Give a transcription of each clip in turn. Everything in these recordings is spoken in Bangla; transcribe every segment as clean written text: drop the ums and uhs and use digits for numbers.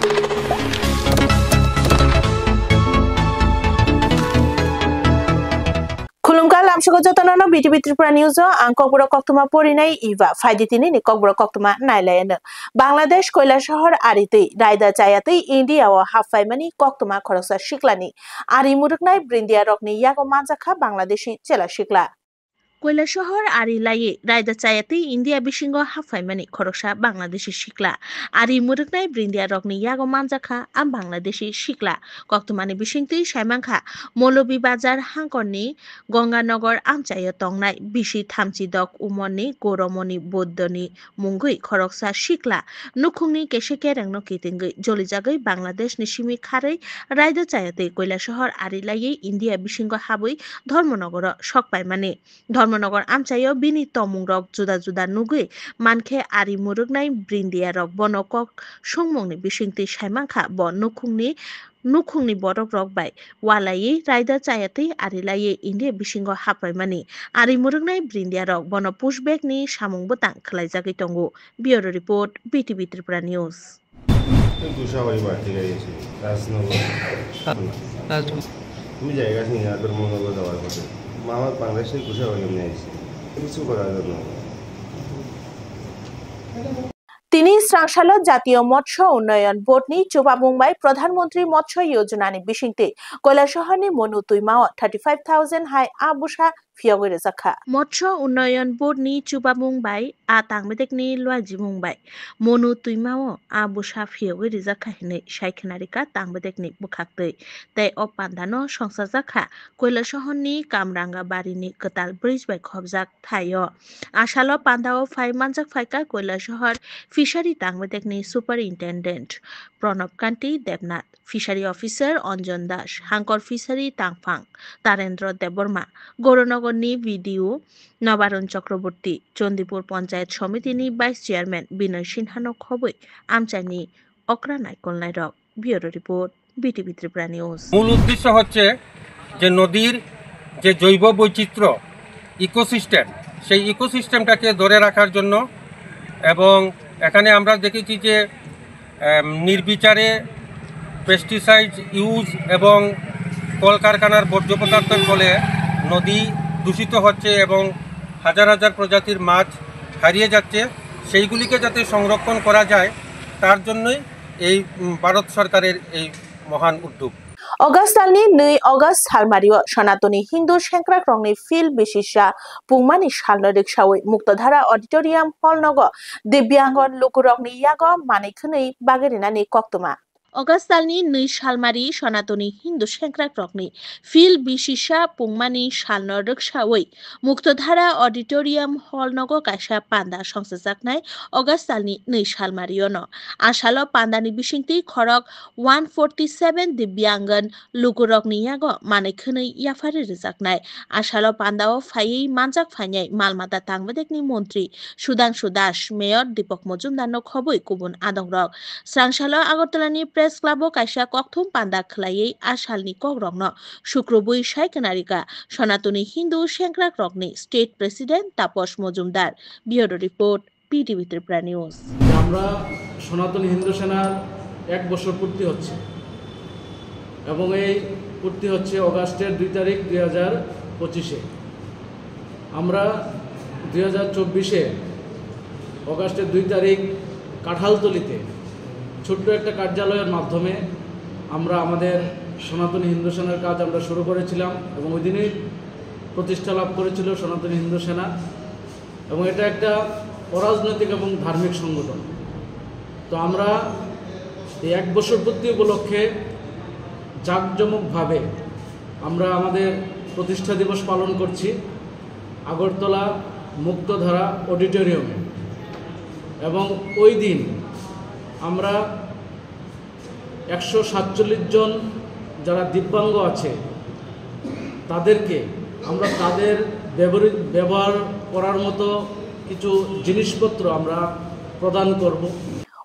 Kulungkal lamsugo jotonono BTV Tripura News ang kokboro koktuma porinai iva faiditini ni kokboro koktuma nailayano Bangladesh Koilashahar arite raida chayate India o haffaimani koktuma khorosa shiklani ari muruknai brindia rokni yago manjakha Bangladeshi chela shikla Kailashahar আরি লাইয়ে রায়দা চায়াতে ইন্ডিয়া বিশিঙ্গ হাফাইমানি খরকসা বাংলাদেশি শিকলা আরি মুরুকনাই ব্রিন্দিয়া রকনি ইয়াগো মানজাখা আম বাংলাদেশি শিকলা কক্তমানি বিশিংতি সাইমাংখা মৌলবী বাজার হাঙ্করনি গঙ্গানগর আমচায় তংনাই বিশি থামচি দক উমরনি গৌরমনি বৌদ্ধনি মুঙ্গুই খরকসা শিকলা নুখুংনি কেশে কেরেংনো কিতিঙ্গই জলিজাগৈ বাংলাদেশ নিশিমি খাरै রায়দা চায়াতে কৈলাসহর আরি লাইয়ে ইন্ডিয়া বিশিঙ্গ হাবই ধর্মনগর সকপাইমানি ধর্মনগর আমচাইও বিনি তমুং রক জুদা জুদা নুগুই মানখে আরি মুরুগনাই ব্রিন্দিয়া রক বনকক সংমংনি বিশিংতি সাইমাংখা ব নুখুংনি বরক রক বাই ওয়ালাই রায়দা চায়াতে আরি লাইয়ে ইন্ডিয়া বিশিঙ্গ হাপাইমানি আরি মুরুগনাই ব্রিন্দিয়া রক বন পুশবেকনি সামুং বতাং খলাইজাগৈ তঙ্গো bureau report BTV Tripura News তুমি জায়গা নিয়ে ধর্মনগর যাওয়ার পথে মামা বাংলাদেশের কুশাবাড়ি নিয়ে আসছে কিছু করার জন্য তিনি স্রাংশালো জাতীয় মৎস্য উন্নয়ন বোর্ডনি চুবা মুম্বাই প্রধানমন্ত্রী মৎস্য যোজনানি বিশিংতে কৈলাসহরনি মনু তুইমাও 35,000 হাই আবুসা ফিয়গরে জাখা মৎস্য উন্নয়ন বোর্ডনি চুবা মুম্বাই আ তাংমেদেকনি লুয়াজি মুম্বাই মনু তুইমাও আবুসা ফিয়গরে জাখা হিনে সাইখনারিকা তাংমেদেকনি বুখাকতৈ তাই অপান্দানো সংসার জাখা কৈলাসহরনি কামরাঙ্গা বাড়িনি কতাল ব্রিজ বাই খবজাক থাইও আশালো পান্দাও ফাই মানজাক ফাইকা কৈলাসহর ফিশারি তাংমেদেকনি superintendent Pranab Kanti Debnath fishery officer Anjan Das হাঙ্কর ফিশারি তাংফাং তারেন্দ্র দেববর্মা গৌরনগরনি ভিডিও নবারণ চক্রবর্তী চন্দিপুর পঞ্চায়েত সমিতিনি ভাইস চেয়ারম্যান বিনয় সিনহানো খবই আমচাইনি অকরা নাইকলনাই রক bureau report BTV Tripura News মূল উদ্দেশ্য হচ্ছে যে নদীর যে জৈব বৈচিত্র্য ইকোসিস্টেম সেই ইকোসিস্টেমটাকে ধরে রাখার জন্য এবং এখানে আমরা দেখেছি যে নির্বিচারে পেস্টিসাইড ইউজ এবং কলকারখানার বর্জ্য পদার্থের ফলে নদী দূষিত হচ্ছে এবং হাজার হাজার প্রজাতির মাছ হারিয়ে যাচ্ছে সেইগুলিকে যাতে সংরক্ষণ করা যায় তার জন্যই এই ভারত সরকারের এই মহান উদ্যোগ অগাস্টালনি 2 অগাস্ট সালমারিও সনাতনী হিন্দু সেংক্রাক রংনি ফিল বিশিষা পুংমানি সালন রিক্সাওই মুক্তধারা অডিটোরিয়াম হলনগ দিব্যাঙ্গন লুকুরংনি ইয়াগ মানিখनै বাগেরিনানি কক্তমা অগাস্টালনি 2 সালমারি সনাতনী হিন্দু সেংক্রাক রংনি ফিল বিশিষা পুংমানি সালন রিক্সাওই মুক্তধারা অডিটোরিয়াম হলনগ কাইসা পান্দা সংসাজাকনাই অগাস্টালনি 2 সালমারিয়ন আশালো পান্দানি বিশিংতি খরক 147 দিব্যাঙ্গন লুকুরংনি ইয়াগ মানিখनै ইয়াফারি রিজাকনাই আশালো পান্দাও ফাইयै মানজাক ফাইনাই মালমাতা তাংমেদেকনি মন্ত্রী সুধাংশু দাস মেয়র দীপক মজুমদারনো খবই কুবুন আদংরক স্রাংশালো আগরতলানি প্রেস ক্লাবও কাইসা ককথুম পান্দা খলাইयै আশালনি ককরংনো শুক্রবৈ সাইকেনারিকা সনাতনী হিন্দু সেংক্রাক রকনি state president Tapas Majumdar bureau report BTV Tripura News আমরা সনাতনী হিন্দু সেনার 1 বছর পূর্তি হচ্ছে এবং এই পূর্তি হচ্ছে অগাস্টের 2 তারিখ 2025-এ আমরা 2024-এ অগাস্টের 2 তারিখ কাঁঠালতলিতে ছোট্ট একটা কার্যালয়ের মাধ্যমে আমরা আমাদের সনাতনী হিন্দু সেনার কাজ আমরা শুরু করেছিলাম এবং ওই দিনই প্রতিষ্ঠা লাভ করেছিল সনাতনী হিন্দু সেনা এবং এটা একটা অরাজনৈতিক এবং ধার্মিক সংগঠন। তো আমরা এই 1 বছর পূর্তি উপলক্ষে জাঁকজমকভাবে আমরা আমাদের প্রতিষ্ঠা দিবস পালন করছি আগরতলা মুক্তধারা অডিটোরিয়ামে এবং ওই দিন আমরা 147 জন যারা দিব্যাঙ্গ আছে তাদেরকে আমরা তাদের ব্যবহার করার মতো কিছু জিনিসপত্র আমরা প্রদান করব।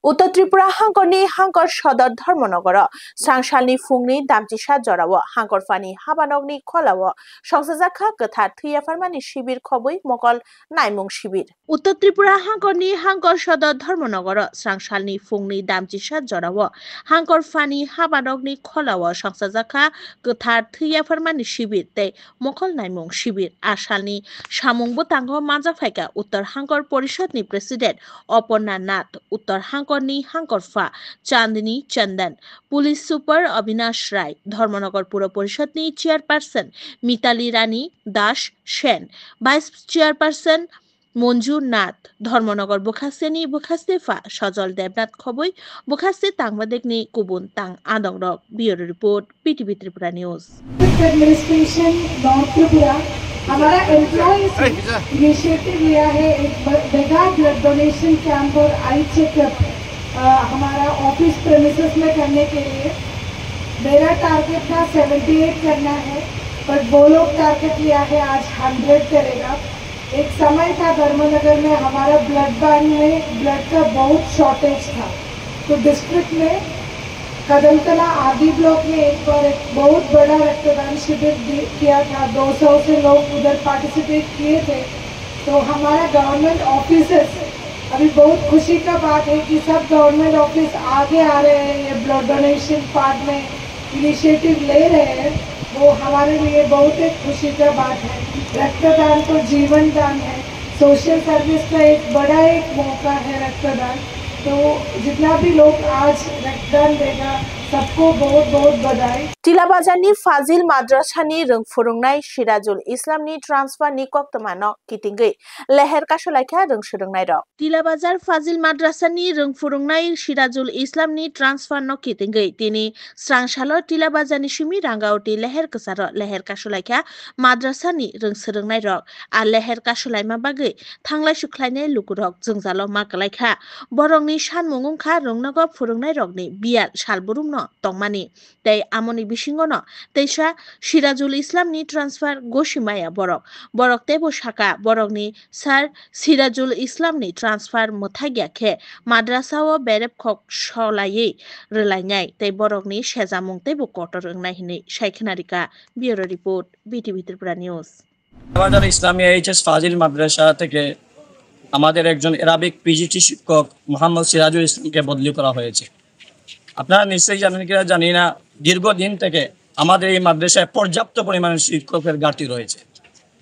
उत्तर त्रिपुरा हांगरनि हांगर सदर धर्मनगर सांसालनि फुंनि दामजिसा जराव हांगरफानि हाबानगनि खलाव संसाजाखा गोथार थैयाफारमानि शिबिर खबै मगल नायमुं शिबिर उत्तर त्रिपुरा हांगरनि हांगर सदर धर्मनगर सांसालनि फुंनि दामजिसा जराव हांगरफानि हाबानगनि खलाव संसाजाखा गोथार थैयाफारमानि शिबिर तै मगल नायमुं शिबिर आसालनि सामुंबो तांगो मानजाफायगा उत्तर हांगर परिषदनि प्रेसिडेंट अपर्णा नाथ उत्तर हांगरनि हांगरफा चांदनी चंदन पुलिस सुपर अविनाश राय धर्मनगर पुर परिषदनि chairperson Mitali Rani Das Sen vice chairperson Manju Nath Dharmanagar बुखासेनि बुखासेफा सजल देवनाथ खबै बुखासे तांबादेगनि गुबुन तां आदंग bureau report PTV Tripura news administration north Tripura हमारा एम्प्लॉयज इनिशिएटिव लिया है एक मेगा ब्लड डोनेशन कैंप और आई चेकअप हमारा ऑफिस प्रेमिसेस में करने के लिए मेरा टारगेट था 78 करना है पर वो लोग टारगेट लिया है आज 100 करेगा। एक समय था धर्मनगर में हमारा ब्लड बैंक में ब्लड का बहुत शॉर्टेज था तो डिस्ट्रिक्ट में कदमतला आदि ब्लॉक में एक बार एक बहुत बड़ा रक्तदान शिविर किया था 200 से लोग उधर पार्टिसिपेट किए थे। तो हमारा गवर्नमेंट ऑफिसर्स अभी बहुत खुशी का बात है कि सब गवर्नमेंट ऑफिस आगे आ रहे हैं ये ब्लड डोनेशन पार्ट में इनिशिएटिव ले रहे हैं वो हमारे लिए बहुत एक खुशी का बात है। रक्तदान तो जीवन दान है सोशल सर्विस का एक बड़ा एक मौका है रक्तदान तो जितना भी लोग आज रक्तदान देगा सबको बहुत बहुत बधाई। टिलाबाजारनि फाजिल माद्रासानि रोंफोरोंनाय सिराजुल इस्लामनि ट्रान्सफारनि कक्तमानो किटिंगै लेहेर कासलायखा रोंसोरोंनाय र टिलाबाजार फाजिल माद्रासानि रोंफोरोंनाय सिराजुल इस्लामनि ट्रान्सफारनो किटिंगै तिनि स्रांसालो टिलाबाजारनि सिमि रांगावटी लेहेर कसार लेहेर कासलायखा माद्रासानि रोंसोरोंनाय र आ लेहेर कासलायमा बागै थांलाय सुख्लायनाय लुकुरक जोंजालो माकलायखा बरंनि सानमुंगखा रोंनागो फोरोंनाय रगनि बियाल सालबुरुम तंमानि तै आमनि बिसिंगनो तैसा सिराजुल इस्लामनि ट्रान्सफार गोशिमाया बरक तेबो शाखा बरकनि सार सिराजुल इस्लामनि ट्रान्सफार मोथागियाखे माद्रासाओ बेरेब खक सलायै रोलायनाय तै बरकनि सेजामुं तेबो कट रोंनाय हिनै साइखनारिका bureau report BTV Tripura news. Tilabazar Islamia HS Fazil Madrasa থেকে আমাদের একজন অ্যারাবিক পিজিটি শিক্ষক মোহাম্মদ সিরাজুল ইসলামকে বদলি করা হয়েছে। আপনারা নিশ্চয়ই জানেন কিনা জানি না দীর্ঘদিন থেকে আমাদের এই মাদ্রাসায় পর্যাপ্ত পরিমাণে শিক্ষকের ঘাটতি রয়েছে।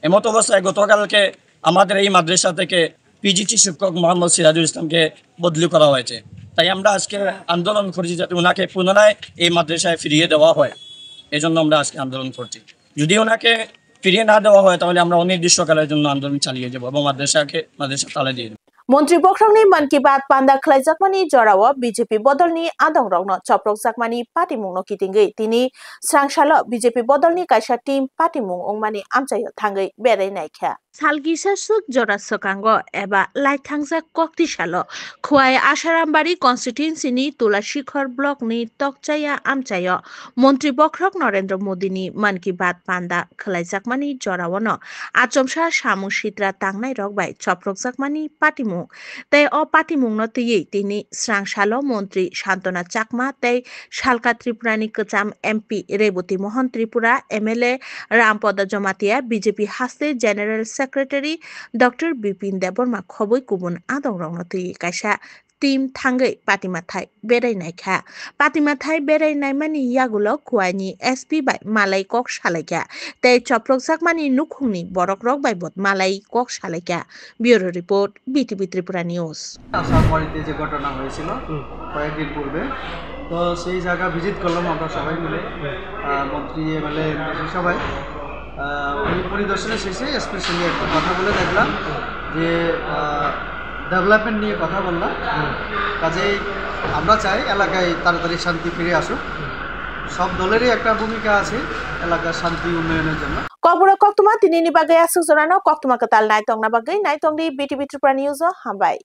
এমত অবস্থায় গতকালকে আমাদের এই মাদ্রাসা থেকে পিজিটি শিক্ষক মোহাম্মদ সিরাজুল ইসলামকে বদলি করা হয়েছে। তাই আমরা আজকে আন্দোলন করছি যাতে ওনাকে পুনরায় এই মাদ্রাসায় ফিরিয়ে দেওয়া হয়, এজন্য আমরা আজকে আন্দোলন করছি। যদি ওনাকে ফিরিয়ে না দেওয়া হয় তাহলে আমরা অনির্দিষ্টকালের জন্য আন্দোলন চালিয়ে যাব এবং মাদ্রাসা তালা দিয়ে দেব। मंत्री बख्रंनि मन की बात पान्दा खलायजाकमानि जराव बीजेपी बदलनि आदं रगनो चप्रक जाकमानि पार्टी मुंनो किटिंगै तिनि स्रांसालो बीजेपी बदलनि कायसा टीम पार्टी मुं अंगमानि आमचायो थांगै बेरायनायखा सालगिसा सुक जरा सकांगो एबा लाइथांजा कक्तिसालो खुवाय आसारामबारि कन्स्टिट्युएन्सिनि तुलाशिखर ब्लकनि तकचाया आमचायो मंत्री बख्रक नरेंद्र मोदीनि मन की बात पान्दा खलायजाकमानि जरावनो आचमसा सामु सित्रा तांनाय रगबाय चप्रक जाकमानि पार्टी तै अ पार्टी मुंनो तैयै तिनि स्रांसालो मंत्री शान्तना चाकमा तै शालका त्रिपुरानि कचाम MP Rebati Mohan Tripura MLA Rampada Jamatia BJP हास्ते general secretary doctor Bipin Debbarma खबै गुबुन आदं रंनो तैयै कायसा टीम थांगै पाटिमाथाय बेरायनायखा पाटिमाथाय बेरायनाय मानि यागुलो खुवाइनि एसपी बाय मालाय कक सालायखा तै चप्रक जाकमानि नुखुंनि बरक रक बाय बद मालाय कक सालायखा bureau report BTV Tripura news. আসামবাড়িতে যে ঘটনা হয়েছিল কয়েকদিন পূর্বে তো সেই জায়গা ভিজিট করলাম আমরা সবাই মিলে মন্ত্রী এমএলএ সবাই ওই পরিদর্শনে শেষে এসপির সঙ্গে একটু কথা বলে দেখলাম যে ডেভেলপমেন্ট নিয়ে কথা বললাম কাজেই আমরা চাই এলাকায় তাড়াতাড়ি শান্তি ফিরে আসুক সব দলেরই একটা ভূমিকা আছে এলাকার শান্তি উন্নয়নের জন্য ককবুরা কক্তমা তিনিনি বাগै আসুক জনানো কক্তমা কাতাল নাইতংনা বাগै নাইতংনি बीटीवी त्रिपुरा নিউজ হামবাই।